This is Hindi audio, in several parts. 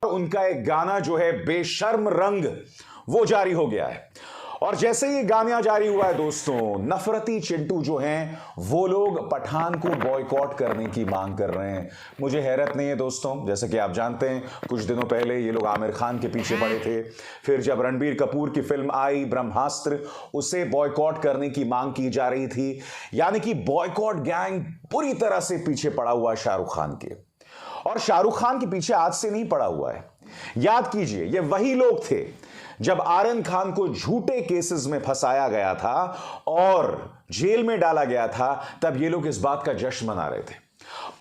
उनका एक गाना जो है बेशर्म रंग वो जारी हो गया है। और जैसे ही गाना जारी हुआ है दोस्तों, नफरती चिंटू जो हैं वो लोग पठान को बॉयकॉट करने की मांग कर रहे हैं। मुझे हैरत नहीं है दोस्तों, जैसे कि आप जानते हैं कुछ दिनों पहले ये लोग आमिर खान के पीछे पड़े थे। फिर जब रणबीर कपूर की फिल्म आई ब्रह्मास्त्र, उसे बॉयकॉट करने की मांग की जा रही थी। यानी कि बॉयकॉट गैंग पूरी तरह से पीछे पड़ा हुआ है शाहरुख खान के। और शाहरुख खान के पीछे आज से नहीं पड़ा हुआ है। याद कीजिए, ये वही लोग थे जब आर्यन खान को झूठे केसेस में फंसाया गया था और जेल में डाला गया था, तब ये लोग इस बात का जश्न मना रहे थे।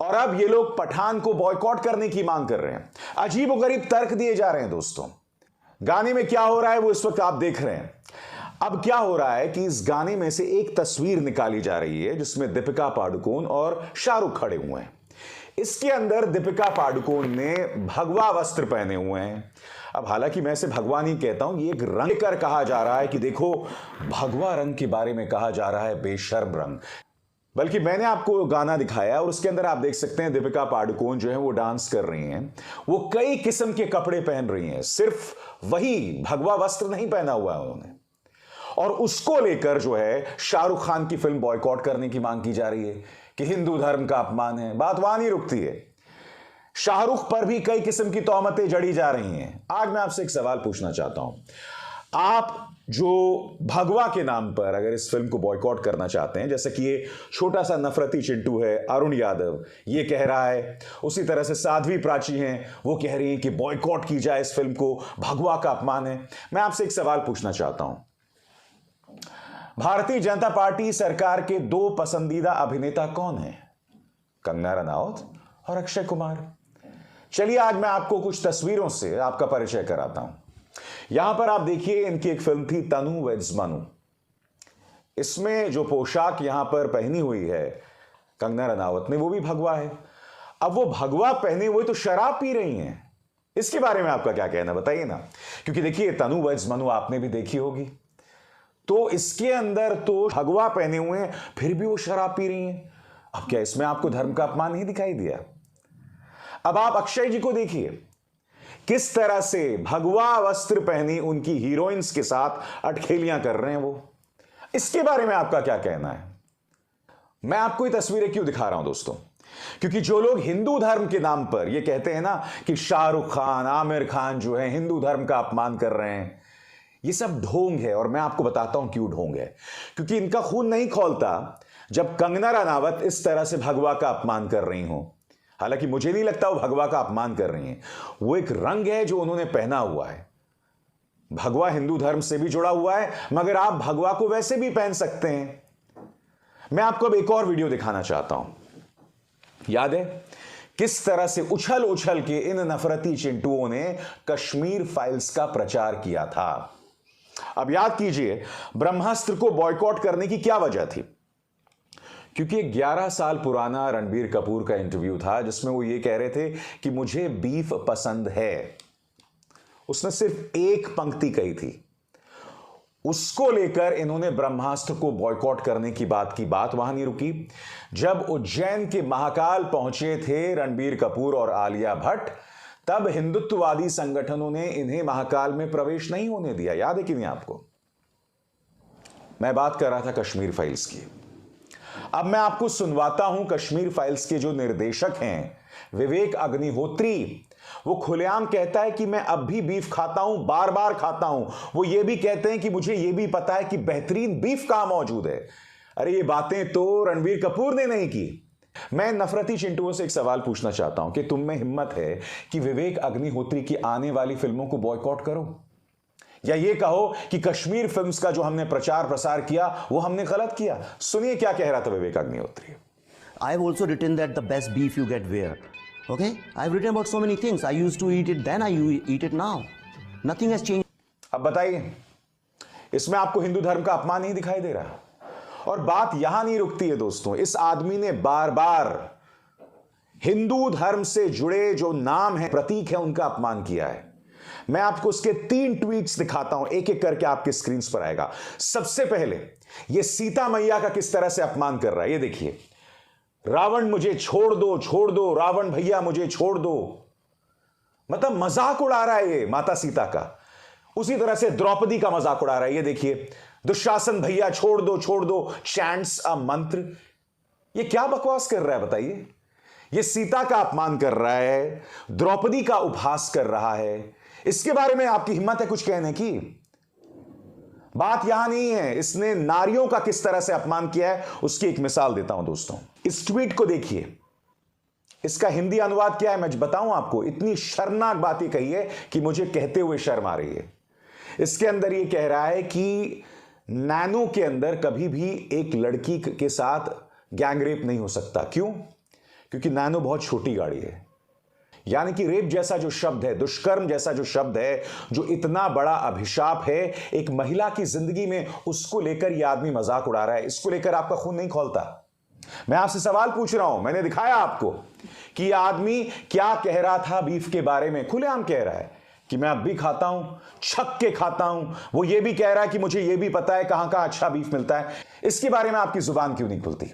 और अब ये लोग पठान को बॉयकॉट करने की मांग कर रहे हैं। अजीबोगरीब तर्क दिए जा रहे हैं दोस्तों। गाने में क्या हो रहा है वो इस वक्त आप देख रहे हैं। अब क्या हो रहा है कि इस गाने में से एक तस्वीर निकाली जा रही है जिसमें दीपिका पादुकोण और शाहरुख खड़े हुए हैं। इसके अंदर दीपिका पादुकोण ने भगवा वस्त्र पहने हुए हैं। अब हालांकि मैं इसे भगवा नहीं कहता हूं, ये एक रंग कर कहा जा रहा है कि देखो भगवा रंग के बारे में कहा जा रहा है बेशर्म रंग। बल्कि मैंने आपको गाना दिखाया और उसके अंदर आप देख सकते हैं दीपिका पादुकोण जो है वो डांस कर रही हैं। वो कई किस्म के कपड़े पहन रही हैं, सिर्फ वही भगवा वस्त्र नहीं पहना हुआ है उन्होंने। और उसको लेकर जो है शाहरुख खान की फिल्म बॉयकॉट करने की मांग की जा रही है कि हिंदू धर्म का अपमान है। बात वहां नहीं रुकती है, शाहरुख पर भी कई किस्म की तौमतें जड़ी जा रही हैं। आज मैं आपसे एक सवाल पूछना चाहता हूं, आप जो भगवा के नाम पर अगर इस फिल्म को बॉयकॉट करना चाहते हैं, जैसे कि ये छोटा सा नफरती चिंटू है अरुण यादव ये कह रहा है, उसी तरह से साध्वी प्राची हैं वो कह रही हैं कि बॉयकॉट की जाए इस फिल्म को, भगवा का अपमान है। मैं आपसे एक सवाल पूछना चाहता हूं, भारतीय जनता पार्टी सरकार के दो पसंदीदा अभिनेता कौन हैं? कंगना रनावत और अक्षय कुमार। चलिए आज मैं आपको कुछ तस्वीरों से आपका परिचय कराता हूं। यहां पर आप देखिए, इनकी एक फिल्म थी तनु वेड्स मनु। इसमें जो पोशाक यहां पर पहनी हुई है कंगना रनावत ने वो भी भगवा है। अब वो भगवा पहने हुए तो शराब पी रही हैं, इसके बारे में आपका क्या कहना बताइए ना। क्योंकि देखिए तनु वेड्स मनु आपने भी देखी होगी, तो इसके अंदर तो भगवा पहने हुए हैं फिर भी वो शराब पी रही हैं। अब क्या इसमें आपको धर्म का अपमान नहीं दिखाई दिया? अब आप अक्षय जी को देखिए, किस तरह से भगवा वस्त्र पहनी उनकी हीरोइंस के साथ अटखेलियां कर रहे हैं वो। इसके बारे में आपका क्या कहना है? मैं आपको ये तस्वीरें क्यों दिखा रहा हूं दोस्तों, क्योंकि जो लोग हिंदू धर्म के नाम पर ये कहते हैं ना कि शाहरुख खान आमिर खान जो है हिंदू धर्म का अपमान कर रहे हैं, ये सब ढोंग है। और मैं आपको बताता हूं क्यों ढोंग है। क्योंकि इनका खून नहीं खौलता जब कंगना रनावत इस तरह से भगवा का अपमान कर रही हो। हालांकि मुझे नहीं लगता वो भगवा का अपमान कर रही हैं, वो एक रंग है जो उन्होंने पहना हुआ है। भगवा हिंदू धर्म से भी जुड़ा हुआ है, मगर आप भगवा को वैसे भी पहन सकते हैं। मैं आपको अब एक और वीडियो दिखाना चाहता हूं। याद है किस तरह से उछल उछल के इन नफरती चिंटुओं ने कश्मीर फाइल्स का प्रचार किया था। अब याद कीजिए, ब्रह्मास्त्र को बॉयकॉट करने की क्या वजह थी? क्योंकि 11 साल पुराना रणबीर कपूर का इंटरव्यू था जिसमें वो ये कह रहे थे कि मुझे बीफ पसंद है। उसने सिर्फ एक पंक्ति कही थी, उसको लेकर इन्होंने ब्रह्मास्त्र को बॉयकॉट करने की बात वहां नहीं रुकी। जब उज्जैन के महाकाल पहुंचे थे रणबीर कपूर और आलिया भट्ट, तब हिंदुत्ववादी संगठनों ने इन्हें महाकाल में प्रवेश नहीं होने दिया। याद है कि नहीं आपको? मैं बात कर रहा था कश्मीर फाइल्स की। अब मैं आपको सुनवाता हूं कश्मीर फाइल्स के जो निर्देशक हैं विवेक अग्निहोत्री, वो खुलेआम कहता है कि मैं अब भी बीफ खाता हूं, बार बार खाता हूं। वो ये भी कहते हैं कि मुझे ये भी पता है कि बेहतरीन बीफ कहां मौजूद है। अरे ये बातें तो रणबीर कपूर ने नहीं की। मैं नफरती चिंटुओं से एक सवाल पूछना चाहता हूं कि तुम में हिम्मत है कि विवेक अग्निहोत्री की आने वाली फिल्मों को बॉयकॉट करो, या ये कहो कि कश्मीर फिल्म्स का जो हमने प्रचार प्रसार किया वो हमने गलत किया? सुनिए क्या कह रहा था Vivek Agnihotri. I've also written that the best beef you get where. Okay? I've written about so many things. I used to eat it then, I eat it now. Nothing has changed. अब बताइए, इसमें आपको हिंदू धर्म का अपमान नहीं दिखाई दे रहा? और बात यहां नहीं रुकती है दोस्तों, इस आदमी ने बार बार हिंदू धर्म से जुड़े जो नाम है, प्रतीक है, उनका अपमान किया है। मैं आपको उसके 3 ट्वीट्स दिखाता हूं, एक एक करके आपके स्क्रीन पर आएगा। सबसे पहले ये सीता मैया का किस तरह से अपमान कर रहा है, ये देखिए। रावण मुझे छोड़ दो, रावण भैया मुझे छोड़ दो। मतलब मजाक उड़ा रहा है ये माता सीता का। उसी तरह से द्रौपदी का मजाक उड़ा रहा है। ये देखिए, दुशासन भैया छोड़ दो चैंट्स अ मंत्र। ये क्या बकवास कर रहा है बताइए। ये सीता का अपमान कर रहा है, द्रौपदी का उपहास कर रहा है। इसके बारे में आपकी हिम्मत है कुछ कहने की? बात यहां नहीं है, इसने नारियों का किस तरह से अपमान किया है उसकी एक मिसाल देता हूं दोस्तों। इस ट्वीट को देखिए, इसका हिंदी अनुवाद क्या है मैं बताऊं आपको। इतनी शर्मनाक बातें कही है कि मुझे कहते हुए शर्म आ रही है। इसके अंदर यह कह रहा है कि नैनो के अंदर कभी भी एक लड़की के साथ गैंगरेप नहीं हो सकता। क्यों? क्योंकि नैनो बहुत छोटी गाड़ी है। यानी कि रेप जैसा जो शब्द है, दुष्कर्म जैसा जो शब्द है, जो इतना बड़ा अभिशाप है एक महिला की जिंदगी में, उसको लेकर यह आदमी मजाक उड़ा रहा है। इसको लेकर आपका खून नहीं खौलता? मैं आपसे सवाल पूछ रहा हूं, मैंने दिखाया आपको कि यह आदमी क्या कह रहा था बीफ के बारे में। खुलेआम कह रहा है कि मैं अब भी खाता हूं, छक के खाता हूं। वो ये भी कह रहा है कि मुझे ये भी पता है कहां कहां अच्छा बीफ मिलता है। इसके बारे में आपकी जुबान क्यों नहीं खुलती?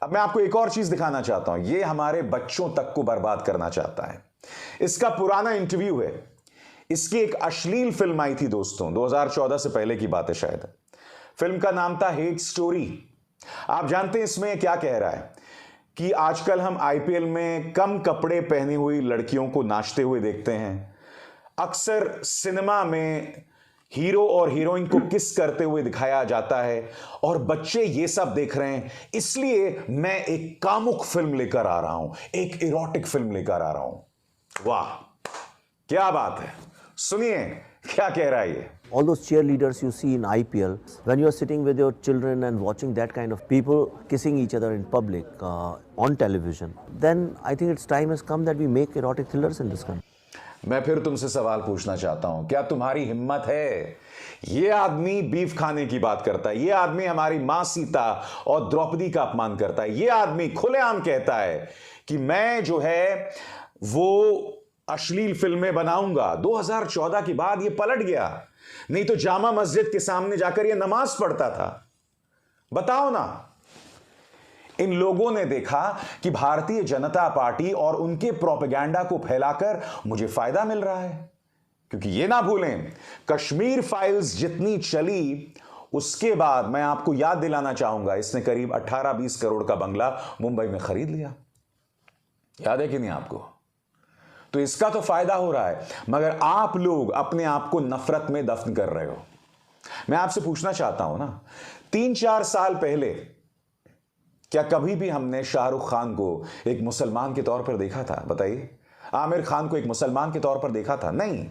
अब मैं आपको एक और चीज दिखाना चाहता हूं। ये हमारे बच्चों तक को बर्बाद करना चाहता है। इसका पुराना इंटरव्यू है। इसकी एक अश्लील फिल्म आई थी दोस्तों, 2014 से पहले की बात है शायद। फिल्म का नाम था हेट स्टोरी। आप जानते हैं इसमें क्या कह रहा है कि आजकल हम आईपीएल में कम कपड़े पहनी हुई लड़कियों को नाचते हुए देखते हैं। अक्सर सिनेमा में हीरो और हीरोइन को किस करते हुए दिखाया जाता है और बच्चे ये सब देख रहे हैं। इसलिए मैं एक कामुक फिल्म लेकर आ रहा हूं, एक इरोटिक फिल्म लेकर आ रहा हूं। वाह, क्या बात है। सुनिए क्या कह रहा है ये। All those cheerleaders you see in IPL, when you are sitting with your children and watching that kind of people kissing each other in public on television, then I think it's time has come that we make erotic thrillers in this country. मैं फिर तुमसे सवाल पूछना चाहता हूं, क्या तुम्हारी हिम्मत है? ये आदमी बीफ खाने की बात करता है, ये आदमी हमारी मां सीता और द्रौपदी का अपमान करता है, ये आदमी खुलेआम कहता है कि मैं जो है वो अश्लील फिल्में बनाऊंगा। 2014 के बाद ये पलट गया, नहीं तो जामा मस्जिद के सामने जाकर ये नमाज पढ़ता था। बताओ ना। इन लोगों ने देखा कि भारतीय जनता पार्टी और उनके प्रोपेगेंडा को फैलाकर मुझे फायदा मिल रहा है। क्योंकि ये ना भूलें, कश्मीर फाइल्स जितनी चली उसके बाद मैं आपको याद दिलाना चाहूंगा, इसने करीब 18-20 करोड़ का बंगला मुंबई में खरीद लिया। याद है कि नहीं आपको? तो इसका तो फायदा हो रहा है, मगर आप लोग अपने आप को नफरत में दफन कर रहे हो। मैं आपसे पूछना चाहता हूं ना, 3-4 साल पहले क्या कभी भी हमने शाहरुख खान को एक मुसलमान के तौर पर देखा था? बताइए। आमिर खान को एक मुसलमान के तौर पर देखा था? नहीं।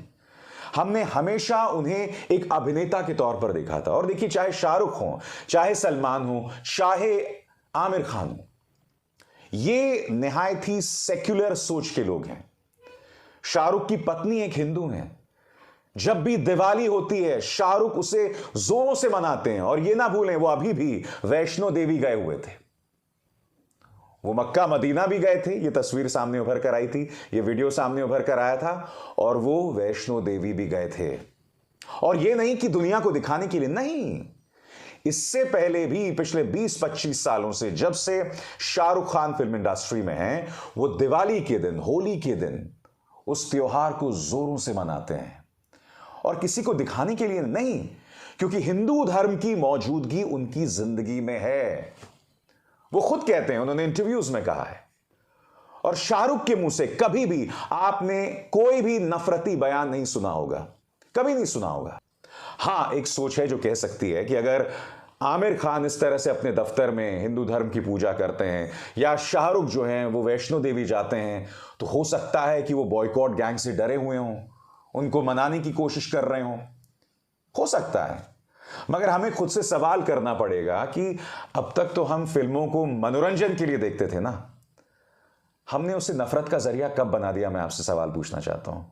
हमने हमेशा उन्हें एक अभिनेता के तौर पर देखा था। और देखिए, चाहे शाहरुख हो, चाहे सलमान हो, चाहे आमिर खान हो, ये निहायत ही सेक्युलर सोच के लोग हैं। शाहरुख की पत्नी एक हिंदू है। जब भी दिवाली होती है शाहरुख उसे जोरों से मनाते हैं। और ये ना भूलें, वो अभी भी वैष्णो देवी गए हुए थे। वो मक्का मदीना भी गए थे। ये तस्वीर सामने उभर कर आई थी, ये वीडियो सामने उभर कर आया था। और वो वैष्णो देवी भी गए थे। और ये नहीं कि दुनिया को दिखाने के लिए, नहीं। इससे पहले भी पिछले 20-25 सालों से, जब से शाहरुख खान फिल्म इंडस्ट्री में हैं, वो दिवाली के दिन, होली के दिन उस त्योहार को जोरों से मनाते हैं। और किसी को दिखाने के लिए नहीं, क्योंकि हिंदू धर्म की मौजूदगी उनकी जिंदगी में है। वो खुद कहते हैं, उन्होंने इंटरव्यूज में कहा है। और शाहरुख के मुंह से कभी भी आपने कोई भी नफरती बयान नहीं सुना होगा, कभी नहीं सुना होगा। हां, एक सोच है जो कह सकती है कि अगर आमिर खान इस तरह से अपने दफ्तर में हिंदू धर्म की पूजा करते हैं, या शाहरुख जो हैं वो वैष्णो देवी जाते हैं, तो हो सकता है कि वो बॉयकॉट गैंग से डरे हुए हों, उनको मनाने की कोशिश कर रहे हों। हो सकता है, मगर हमें खुद से सवाल करना पड़ेगा कि अब तक तो हम फिल्मों को मनोरंजन के लिए देखते थे ना, हमने उसे नफरत का जरिया कब बना दिया? मैं आपसे सवाल पूछना चाहता हूं,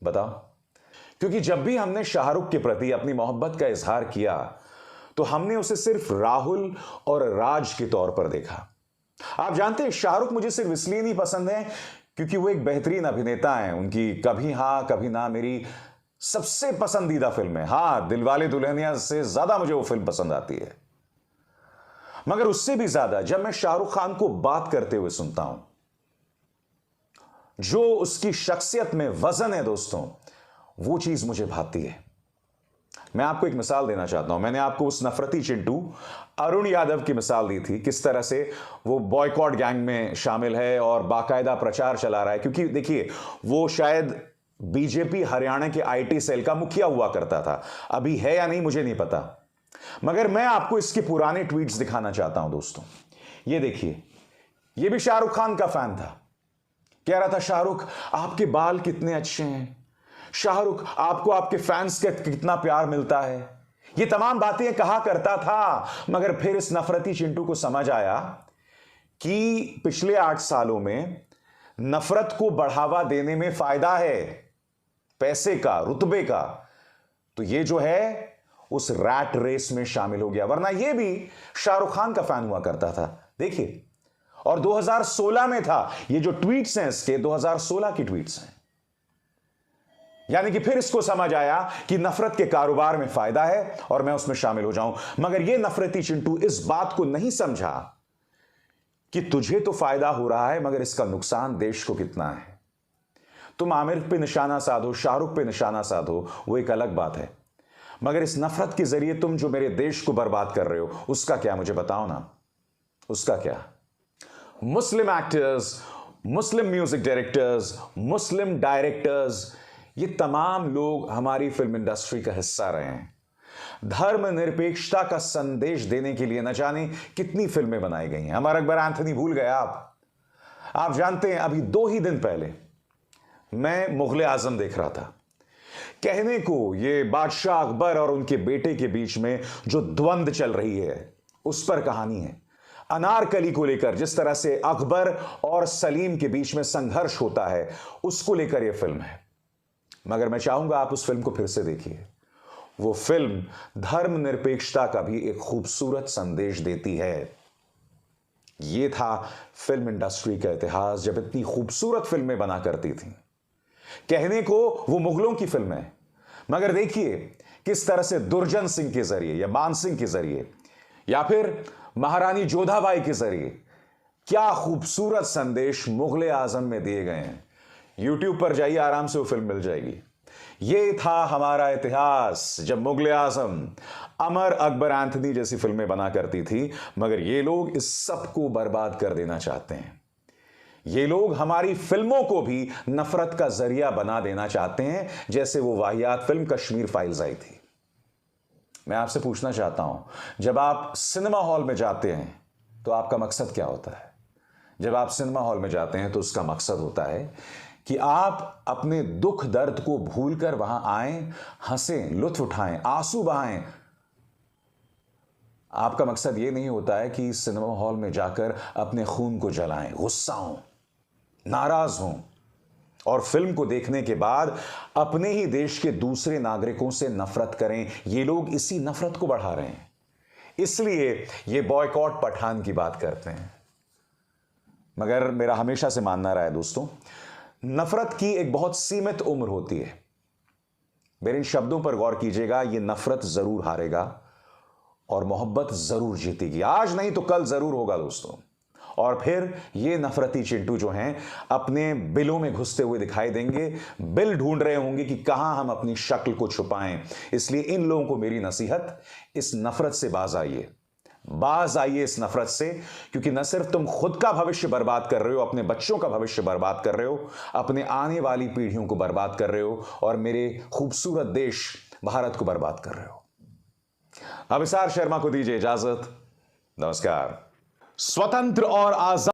बताओ। क्योंकि जब भी हमने शाहरुख के प्रति अपनी मोहब्बत का इजहार किया तो हमने उसे सिर्फ राहुल और राज के तौर पर देखा। आप जानते हैं, शाहरुख मुझे सिर्फ इसलिए नहीं पसंद है क्योंकि वो एक बेहतरीन अभिनेता हैं। उनकी कभी हां कभी ना मेरी सबसे पसंदीदा फिल्म है। हां, दिलवाले दुल्हनिया से ज्यादा मुझे वो फिल्म पसंद आती है। मगर उससे भी ज्यादा जब मैं शाहरुख खान को बात करते हुए सुनता हूं, जो उसकी शख्सियत में वजन है दोस्तों, वो चीज मुझे भाती है। मैं आपको एक मिसाल देना चाहता हूं। मैंने आपको उस नफरती चिंटू अरुण यादव की मिसाल दी थी, किस तरह से वो बॉयकॉट गैंग में शामिल है और बाकायदा प्रचार चला रहा है। क्योंकि देखिए, वो शायद बीजेपी हरियाणा के आईटी सेल का मुखिया हुआ करता था, अभी है या नहीं मुझे नहीं पता, मगर मैं आपको इसके पुराने ट्वीट्स दिखाना चाहता हूं दोस्तों। ये देखिए, ये भी शाहरुख खान का फैन था, कह रहा था शाहरुख आपके बाल कितने अच्छे हैं, शाहरुख आपको आपके फैंस का कितना प्यार मिलता है, ये तमाम बातें कहा करता था। मगर फिर इस नफरती चिंटू को समझ आया कि पिछले 8 सालों में नफरत को बढ़ावा देने में फायदा है, पैसे का, रुतबे का। तो ये जो है उस रैट रेस में शामिल हो गया, वरना ये भी शाहरुख खान का फैन हुआ करता था। देखिए, और 2016 में था, ये जो ट्वीट्स हैं इसके 2016 की ट्वीट्स हैं। यानी कि फिर इसको समझ आया कि नफरत के कारोबार में फायदा है और मैं उसमें शामिल हो जाऊं। मगर यह नफरती चिंटू इस बात को नहीं समझा कि तुझे तो फायदा हो रहा है, मगर इसका नुकसान देश को कितना है। तुम आमिर पे निशाना साधो, शाहरुख पे निशाना साधो, वो एक अलग बात है, मगर इस नफरत के जरिए तुम जो मेरे देश को बर्बाद कर रहे हो, उसका क्या, मुझे बताओ ना, उसका क्या। मुस्लिम एक्टर्स, मुस्लिम म्यूजिक डायरेक्टर्स, मुस्लिम डायरेक्टर्स, ये तमाम लोग हमारी फिल्म इंडस्ट्री का हिस्सा रहे हैं। धर्मनिरपेक्षता का संदेश देने के लिए न जाने कितनी फिल्में बनाई गई हैं। अमर अकबर एंथनी भूल गए आप जानते हैं, अभी 2 ही दिन पहले मैं मुगले आजम देख रहा था। कहने को ये बादशाह अकबर और उनके बेटे के बीच में जो द्वंद्व चल रही है, उस पर कहानी है। अनारकली को लेकर जिस तरह से अकबर और सलीम के बीच में संघर्ष होता है, उसको लेकर यह फिल्म है। मगर मैं चाहूंगा आप उस फिल्म को फिर से देखिए। वो फिल्म धर्मनिरपेक्षता का भी एक खूबसूरत संदेश देती है। यह था फिल्म इंडस्ट्री का इतिहास, जब इतनी खूबसूरत फिल्में बना करती थी। कहने को वो मुगलों की फिल्म है, मगर देखिए किस तरह से दुर्जन सिंह के जरिए या मान सिंह के जरिए या फिर महारानी जोधाबाई के जरिए क्या खूबसूरत संदेश मुगले आजम में दिए गए हैं। YouTube पर जाइए, आराम से वो फिल्म मिल जाएगी। ये था हमारा इतिहास, जब मुगले आजम, अमर अकबर एंथनी जैसी फिल्में बना करती थी, मगर ये लोग इस सब को बर्बाद कर देना चाहते हैं। ये लोग हमारी फिल्मों को भी नफरत का जरिया बना देना चाहते हैं, जैसे वो वाहियात फिल्म कश्मीर फाइल्स आई थी। मैं आपसे पूछना चाहता हूं, जब आप सिनेमा हॉल में जाते हैं तो आपका मकसद क्या होता है? जब आप सिनेमा हॉल में जाते हैं तो उसका मकसद होता है कि आप अपने दुख दर्द को भूलकर वहां आएं, हंसें, लुत्फ उठाएं, आंसू बहाएं। आपका मकसद यह नहीं होता है कि सिनेमा हॉल में जाकर अपने खून को जलाएं, गुस्सा हों, नाराज हों और फिल्म को देखने के बाद अपने ही देश के दूसरे नागरिकों से नफरत करें। ये लोग इसी नफरत को बढ़ा रहे हैं, इसलिए ये बॉयकॉट पठान की बात करते हैं। मगर मेरा हमेशा से मानना रहा है दोस्तों, नफरत की एक बहुत सीमित उम्र होती है। मेरे इन शब्दों पर गौर कीजिएगा, ये नफरत जरूर हारेगा और मोहब्बत जरूर जीतेगी। आज नहीं तो कल जरूर होगा दोस्तों। और फिर ये नफरती चिंटू जो हैं अपने बिलों में घुसते हुए दिखाई देंगे, बिल ढूंढ रहे होंगे कि कहां हम अपनी शक्ल को छुपाएं। इसलिए इन लोगों को मेरी नसीहत, इस नफरत से बाज आइए इस नफरत से, क्योंकि न सिर्फ तुम खुद का भविष्य बर्बाद कर रहे हो, अपने बच्चों का भविष्य बर्बाद कर रहे हो, अपने आने वाली पीढ़ियों को बर्बाद कर रहे हो और मेरे खूबसूरत देश भारत को बर्बाद कर रहे हो। अभिसार शर्मा को दीजिए इजाजत। नमस्कार। स्वतंत्र और आजाद